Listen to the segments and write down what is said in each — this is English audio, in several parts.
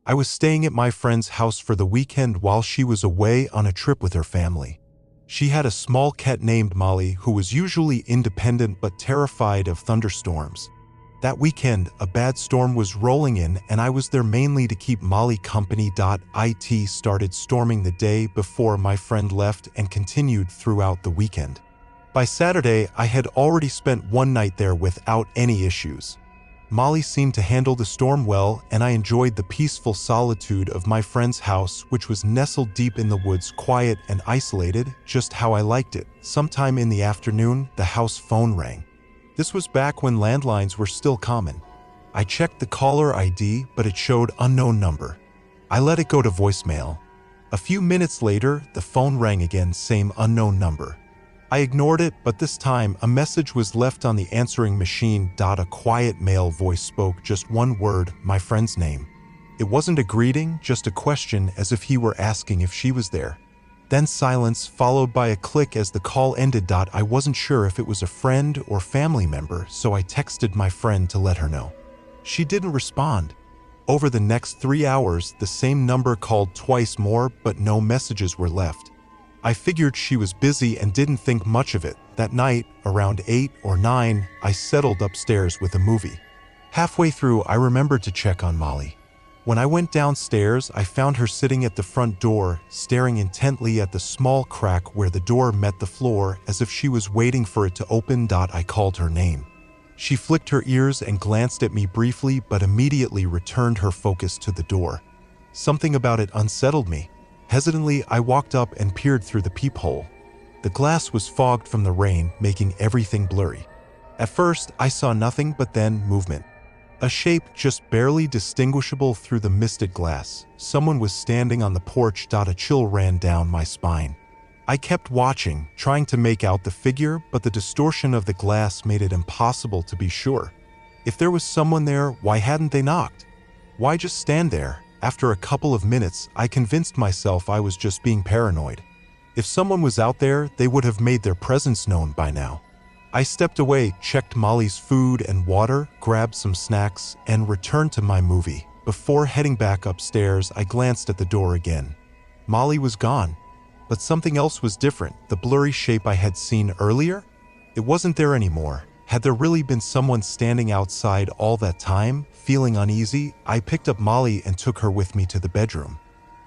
I was staying at my friend's house for the weekend while she was away on a trip with her family. She had a small cat named Molly who was usually independent but terrified of thunderstorms. That weekend, a bad storm was rolling in and I was there mainly to keep Molly company. It started storming the day before my friend left and continued throughout the weekend. By Saturday, I had already spent one night there without any issues. Molly seemed to handle the storm well, and I enjoyed the peaceful solitude of my friend's house, which was nestled deep in the woods, quiet and isolated, just how I liked it. Sometime in the afternoon, the house phone rang. This was back when landlines were still common. I checked the caller ID, but it showed unknown number. I let it go to voicemail. A few minutes later, the phone rang again, same unknown number. I ignored it, but this time a message was left on the answering machine. A quiet male voice spoke just one word, my friend's name. It wasn't a greeting, just a question, as if he were asking if she was there. Then silence, followed by a click as the call ended. I wasn't sure if it was a friend or family member, so I texted my friend to let her know. She didn't respond. Over the next 3 hours, the same number called twice more, but no messages were left. I figured she was busy and didn't think much of it. That night, around 8 or 9, I settled upstairs with a movie. Halfway through, I remembered to check on Molly. When I went downstairs, I found her sitting at the front door, staring intently at the small crack where the door met the floor, as if she was waiting for it to open. I called her name. She flicked her ears and glanced at me briefly, but immediately returned her focus to the door. Something about it unsettled me. Hesitantly, I walked up and peered through the peephole. The glass was fogged from the rain, making everything blurry. At first, I saw nothing but then movement. A shape just barely distinguishable through the misted glass. Someone was standing on the porch. A chill ran down my spine. I kept watching, trying to make out the figure, but the distortion of the glass made it impossible to be sure. If there was someone there, why hadn't they knocked? Why just stand there? After a couple of minutes, I convinced myself I was just being paranoid. If someone was out there, they would have made their presence known by now. I stepped away, checked Molly's food and water, grabbed some snacks, and returned to my movie. Before heading back upstairs, I glanced at the door again. Molly was gone, but something else was different. The blurry shape I had seen earlier? It wasn't there anymore. Had there really been someone standing outside all that time? Feeling uneasy, I picked up Molly and took her with me to the bedroom.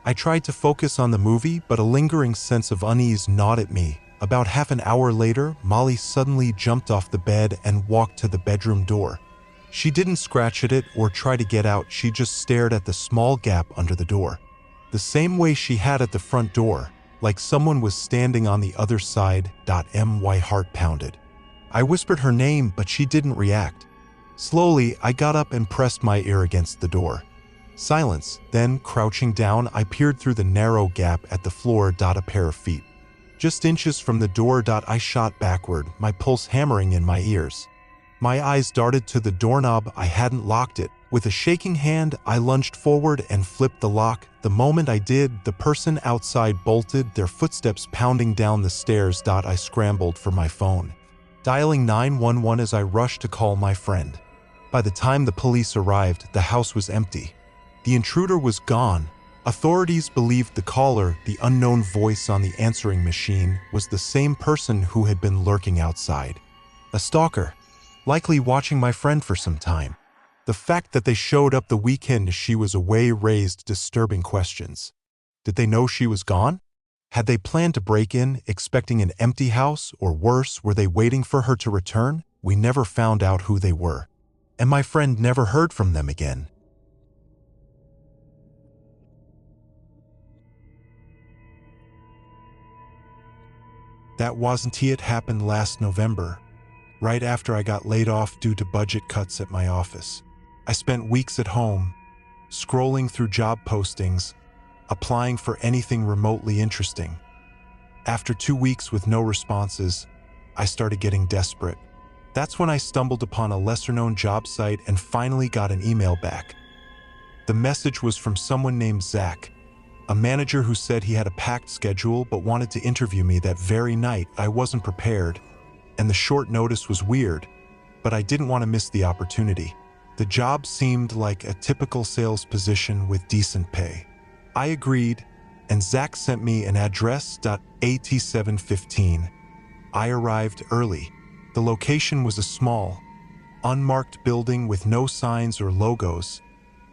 I tried to focus on the movie, but a lingering sense of unease gnawed at me. About half an hour later, Molly suddenly jumped off the bed and walked to the bedroom door. She didn't scratch at it or try to get out, she just stared at the small gap under the door. The same way she had at the front door, like someone was standing on the other side. My heart pounded. I whispered her name, but she didn't react. Slowly, I got up and pressed my ear against the door. Silence. Then, crouching down, I peered through the narrow gap at the floor. A pair of feet. Just inches from the door. I shot backward, my pulse hammering in my ears. My eyes darted to the doorknob. I hadn't locked it. With a shaking hand, I lunged forward and flipped the lock. The moment I did, the person outside bolted, their footsteps pounding down the stairs. I scrambled for my phone, dialing 911 as I rushed to call my friend. By the time the police arrived, the house was empty. The intruder was gone. Authorities believed the caller, the unknown voice on the answering machine, was the same person who had been lurking outside. A stalker, likely watching my friend for some time. The fact that they showed up the weekend she was away raised disturbing questions. Did they know she was gone? Had they planned to break in, expecting an empty house, or worse, were they waiting for her to return? We never found out who they were, and my friend never heard from them again. That wasn't it. Happened last November, right after I got laid off due to budget cuts at my office. I spent weeks at home, scrolling through job postings, applying for anything remotely interesting. After 2 weeks with no responses, I started getting desperate. That's when I stumbled upon a lesser-known job site and finally got an email back. The message was from someone named Zach, a manager who said he had a packed schedule but wanted to interview me that very night. I wasn't prepared, and the short notice was weird, but I didn't want to miss the opportunity. The job seemed like a typical sales position with decent pay. I agreed, and Zach sent me an address .at715. I arrived early. The location was a small, unmarked building with no signs or logos,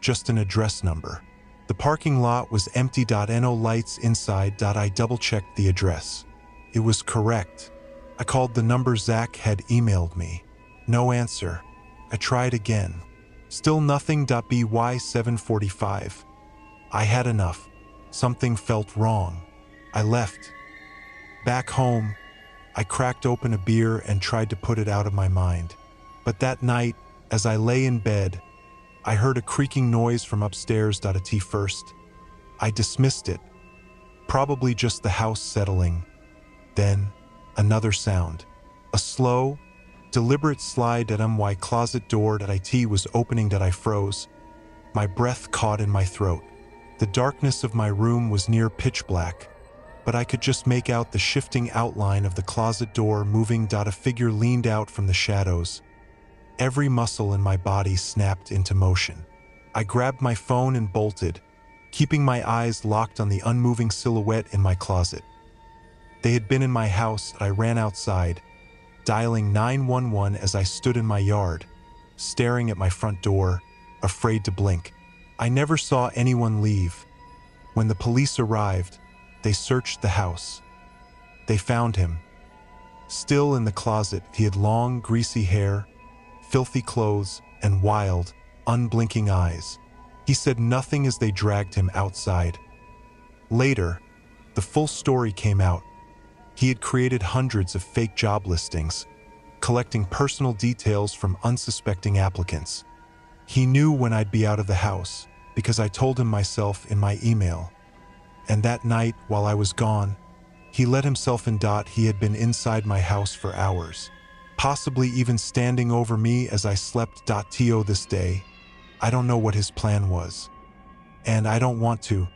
just an address number. The parking lot was empty. No lights inside. I double-checked the address. It was correct. I called the number Zach had emailed me. No answer. I tried again. Still nothing. By 7:45. I had enough. Something felt wrong. I left. Back home, I cracked open a beer and tried to put it out of my mind. But that night, as I lay in bed, I heard a creaking noise from upstairs. At first, I dismissed it. Probably just the house settling. Then, another sound. A slow, deliberate slide at my closet door. It was opening. I froze. My breath caught in my throat. The darkness of my room was near pitch black, but I could just make out the shifting outline of the closet door moving. A figure leaned out from the shadows. Every muscle in my body snapped into motion. I grabbed my phone and bolted, keeping my eyes locked on the unmoving silhouette in my closet. They had been in my house. I ran outside, dialing 911 as I stood in my yard, staring at my front door, afraid to blink. I never saw anyone leave. When the police arrived, they searched the house. They found him. Still in the closet, he had long, greasy hair, filthy clothes, and wild, unblinking eyes. He said nothing as they dragged him outside. Later, the full story came out. He had created hundreds of fake job listings, collecting personal details from unsuspecting applicants. He knew when I'd be out of the house, because I told him myself in my email. And that night, while I was gone, he let himself in. He had been inside my house for hours, possibly even standing over me as I slept. This day, I don't know what his plan was, and I don't want to.